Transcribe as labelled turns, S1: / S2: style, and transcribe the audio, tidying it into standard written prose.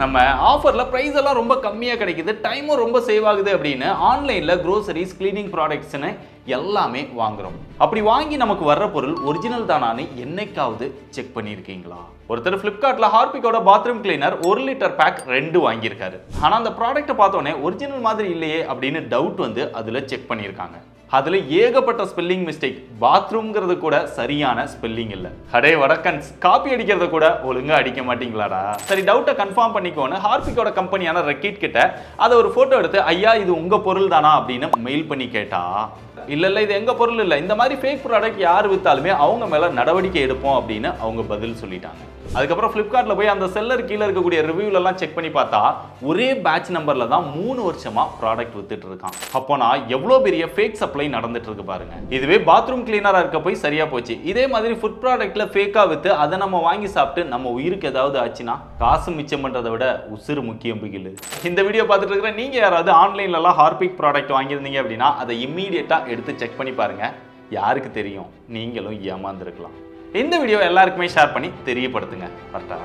S1: நம்ம ஆஃபர்ல பிரைஸ் எல்லாம் ரொம்ப கம்மியா கிடைக்குது, டைமும் ரொம்ப சேவ் ஆகுது அப்படின்னு ஆன்லைன்ல க்ரோசரிஸ், கிளீனிங் ப்ராடக்ட்ஸ்னு எல்லாமே வாங்குறோம். அப்படி வாங்கி நமக்கு வர்ற பொருள் ஒரிஜினல் தானான்னு என்னைக்காவது செக் பண்ணியிருக்கீங்களா? ஒருத்தர் ஃப்ளிப்கார்ட்ல ஹார்பிக்கோட பாத்ரூம் கிளீனர் 1 லிட்டர் பேக் 2 வாங்கியிருக்காரு. ஆனா அந்த ப்ராடக்ட்டை பார்த்தோன்னே ஒரிஜினல் மாதிரி இல்லையே அப்படின்னு டவுட் வந்து அதுல செக் பண்ணியிருக்காங்க. அதுல ஏகப்பட்ட ஸ்பெல்லிங் மிஸ்டேக். பாத்ரூம்ங்கிறது கூட சரியான ஸ்பெல்லிங் இல்ல. அடே வடக்கன்ஸ், காப்பி அடிக்கிறத கூட ஒழுங்கா அடிக்க மாட்டீங்களாடா? சரி, டவுட்டை கன்ஃபார்ம் பண்ணிக்கோன்னு ஹார்பிக்கோட கம்பெனியான ரெக்கீட் கிட்ட அதை ஒரு போட்டோ எடுத்து, ஐயா இது உங்க பொருள் தானா அப்படின்னு மெயில் பண்ணி கேட்டா, இல்ல இது எங்க பொருள் இல்ல, இந்த மாதிரி ஃபேக் ப்ராடக்ட் யார் வித்தாலுமே அவங்க மேல நடவடிக்கை எடுப்போம் அப்படின்னு அவங்க பதில் சொல்லிட்டாங்க. அதுக்கப்புறம் ஃப்ளிப்கார்ட்ல போய் அந்த செல்லர் கீழே இருக்கக்கூடிய ரிவ்யூல எல்லாம் செக் பண்ணி பார்த்தா ஒரே பேட்ச் நம்பர்ல தான் 3 வருஷமா ப்ராடக்ட் வித்துட்டு இருக்கான். அப்போனா எவ்வளவு பெரிய ஃபேக் சப்ளை நடந்துட்டு இருக்கு பாருங்க. இதுவே பாத்ரூம் கிளீனரா இருக்க போய் சரியா போச்சு. இதே மாதிரி ஃபுட் ப்ராடக்ட்ல ஃபேக்கா வித்து அதை நம்ம வாங்கி சாப்பிட்டு நம்ம உயிருக்கு ஏதாவது ஆச்சுன்னா காசு மிச்சம் பண்றதை விட உசுறு முக்கியம் பிகிலு. இந்த வீடியோ பார்த்துட்டு இருக்கிற நீங்க யாராவது ஆன்லைன்ல எல்லாம் ஹார்பிக் ப்ராடக்ட் வாங்கியிருந்தீங்க அப்படின்னா அதை இம்மீடியட்டா எடுத்து செக் பண்ணி பாருங்க. யாருக்கு தெரியும், நீங்களும் ஏமாந்துருக்கலாம். இந்த வீடியோ எல்லாருக்குமே ஷேர் பண்ணி தெரியப்படுத்துங்க. கரெக்டா?